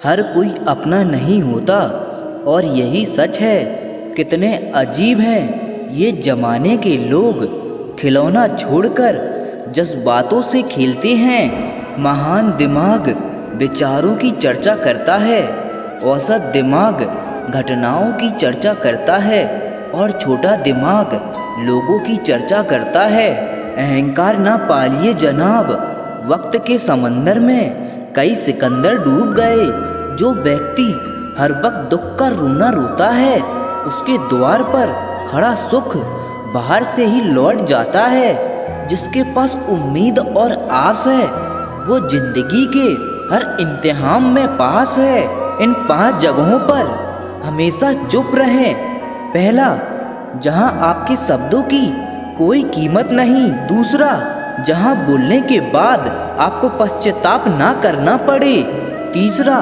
हर कोई अपना नहीं होता और यही सच है। कितने अजीब हैं ये जमाने के लोग, खिलौना छोड़कर जज्बातों से खेलते हैं। महान दिमाग विचारों की चर्चा करता है, औसत दिमाग घटनाओं की चर्चा करता है और छोटा दिमाग लोगों की चर्चा करता है। अहंकार ना पालिए जनाब, वक्त के समंदर में कई सिकंदर डूब गए। जो व्यक्ति हर वक्त दुख का रोना रोता है, उसके द्वार पर खड़ा सुख बाहर से ही लौट जाता है। जिसके पास उम्मीद और आस है, वो जिंदगी के हर इम्तिहान में पास है। इन 5 जगहों पर हमेशा चुप रहें। पहला, जहां आपके शब्दों की कोई कीमत नहीं। दूसरा, जहां बोलने के बाद आपको पश्चाताप ना करना पड़े। तीसरा,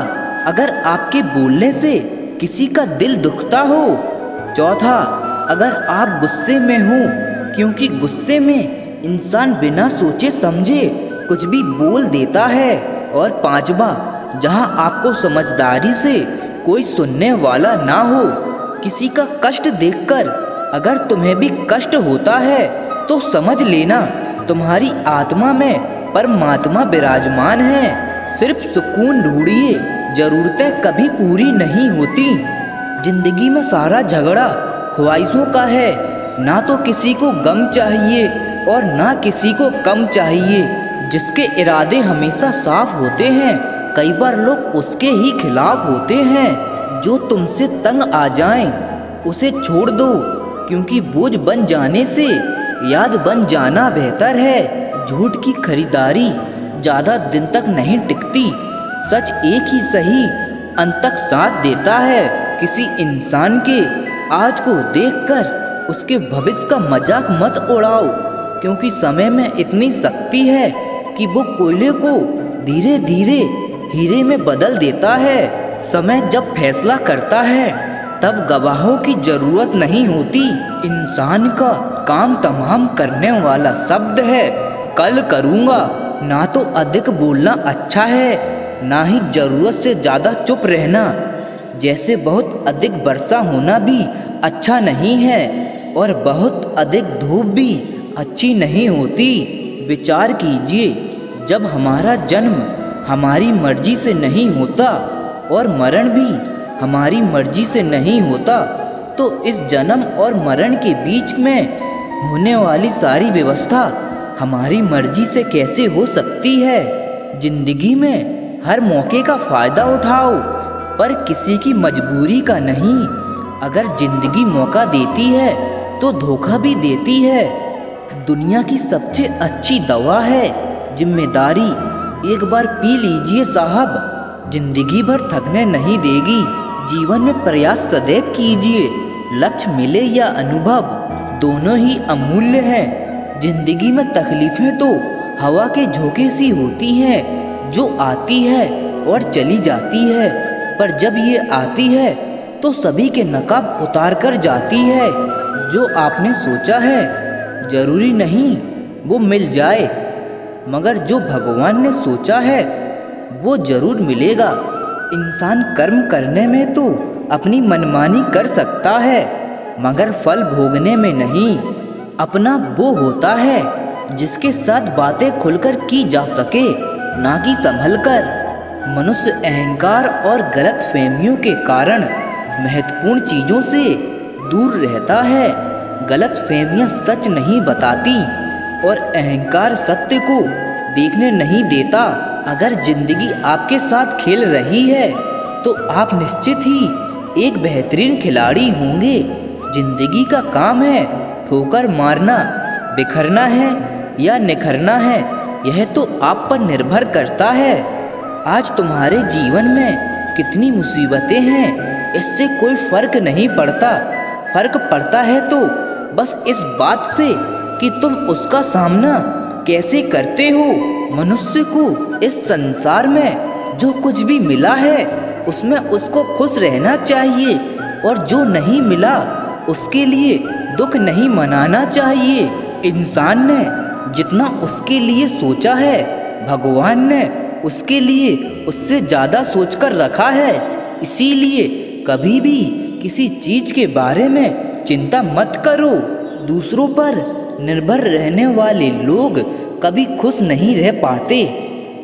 अगर आपके बोलने से किसी का दिल दुखता हो। चौथा, अगर आप गुस्से में हो, क्योंकि गुस्से में इंसान बिना सोचे समझे कुछ भी बोल देता है। और पांचवा, जहां आपको समझदारी से कोई सुनने वाला ना हो। किसी का कष्ट देखकर अगर तुम्हें भी कष्ट होता है तो समझ लेना तुम्हारी आत्मा में परमात्मा विराजमान है। सिर्फ सुकून ढूंढिए, जरूरतें कभी पूरी नहीं होती। जिंदगी में सारा झगड़ा ख्वाहिशों का है। ना तो किसी को गम चाहिए और ना किसी को कम चाहिए। जिसके इरादे हमेशा साफ होते हैं, कई बार लोग उसके ही खिलाफ होते हैं। जो तुमसे तंग आ जाएं, उसे छोड़ दो, क्योंकि बोझ बन जाने से याद बन जाना बेहतर है। झूठ की खरीदारी ज़्यादा दिन तक नहीं टिकती। सच एक ही सही अंत तक साथ देता है। किसी इंसान के आज को देखकर उसके भविष्य का मजाक मत उड़ाओ, क्योंकि समय में इतनी शक्ति है कि वो कोयले को धीरे धीरे हीरे में बदल देता है। समय जब फैसला करता है तब गवाहों की जरूरत नहीं होती। इंसान का काम तमाम करने वाला शब्द है कल करूँगा। ना तो अधिक बोलना अच्छा है, ना ही जरूरत से ज़्यादा चुप रहना। जैसे बहुत अधिक वर्षा होना भी अच्छा नहीं है और बहुत अधिक धूप भी अच्छी नहीं होती। विचार कीजिए, जब हमारा जन्म हमारी मर्जी से नहीं होता और मरण भी हमारी मर्जी से नहीं होता, तो इस जन्म और मरण के बीच में होने वाली सारी व्यवस्था हमारी मर्जी से कैसे हो सकती है। जिंदगी में हर मौके का फ़ायदा उठाओ, पर किसी की मजबूरी का नहीं। अगर जिंदगी मौका देती है तो धोखा भी देती है। दुनिया की सबसे अच्छी दवा है जिम्मेदारी। एक बार पी लीजिए साहब, जिंदगी भर थकने नहीं देगी। जीवन में प्रयास सदैव कीजिए, लक्ष्य मिले या अनुभव, दोनों ही अमूल्य हैं। जिंदगी में तकलीफें तो हवा के झोंके सी होती हैं, जो आती है और चली जाती है। पर जब ये आती है तो सभी के नकाब उतार कर जाती है। जो आपने सोचा है जरूरी नहीं वो मिल जाए, मगर जो भगवान ने सोचा है वो जरूर मिलेगा। इंसान कर्म करने में तो अपनी मनमानी कर सकता है, मगर फल भोगने में नहीं। अपना वो होता है जिसके साथ बातें खुलकर की जा सके, ना कि संभलकर। मनुष्य अहंकार और गलतफहमियों के कारण महत्वपूर्ण चीज़ों से दूर रहता है। गलतफहमियां सच नहीं बताती और अहंकार सत्य को देखने नहीं देता। अगर जिंदगी आपके साथ खेल रही है तो आप निश्चित ही एक बेहतरीन खिलाड़ी होंगे। जिंदगी का काम है ठोकर मारना, बिखरना है या निखरना है, यह तो आप पर निर्भर करता है। आज तुम्हारे जीवन में कितनी मुसीबतें हैं, इससे कोई फर्क नहीं पड़ता। फर्क पड़ता है तो बस इस बात से कि तुम उसका सामना कैसे करते हो। मनुष्य को इस संसार में जो कुछ भी मिला है उसमें उसको खुश रहना चाहिए, और जो नहीं मिला उसके लिए दुख नहीं मनाना चाहिए। इंसान ने जितना उसके लिए सोचा है, भगवान ने उसके लिए उससे ज़्यादा सोचकर रखा है। इसीलिए कभी भी किसी चीज़ के बारे में चिंता मत करो। दूसरों पर निर्भर रहने वाले लोग कभी खुश नहीं रह पाते।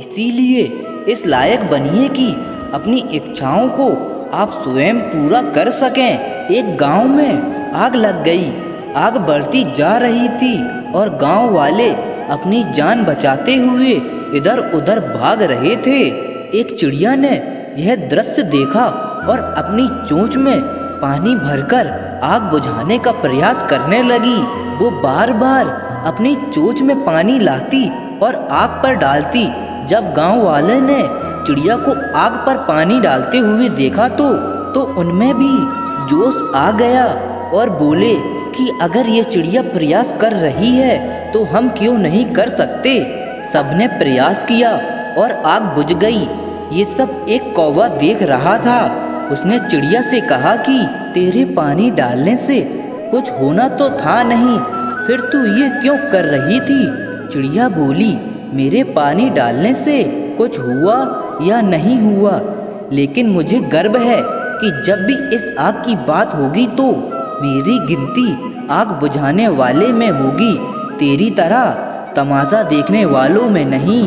इसीलिए इस लायक बनिए कि अपनी इच्छाओं को आप स्वयं पूरा कर सकें। एक गांव में आग लग गई। आग बढ़ती जा रही थी और गांव वाले अपनी जान बचाते हुए इधर उधर भाग रहे थे। एक चिड़िया ने यह दृश्य देखा और अपनी चोंच में पानी भरकर आग बुझाने का प्रयास करने लगी। वो बार बार अपनी चोंच में पानी लाती और आग पर डालती। जब गांव वाले ने चिड़िया को आग पर पानी डालते हुए देखा तो उनमें भी जोश आ गया और बोले कि अगर ये चिड़िया प्रयास कर रही है तो हम क्यों नहीं कर सकते। सबने प्रयास किया और आग बुझ गई। ये सब एक कौवा देख रहा था। उसने चिड़िया से कहा कि तेरे पानी डालने से कुछ होना तो था नहीं, फिर तू ये क्यों कर रही थी। चिड़िया बोली, मेरे पानी डालने से कुछ हुआ या नहीं हुआ, लेकिन मुझे गर्व है कि जब भी इस आग की बात होगी तो मेरी गिनती आग बुझाने वाले में होगी, तेरी तरह तमाशा देखने वालों में नहीं।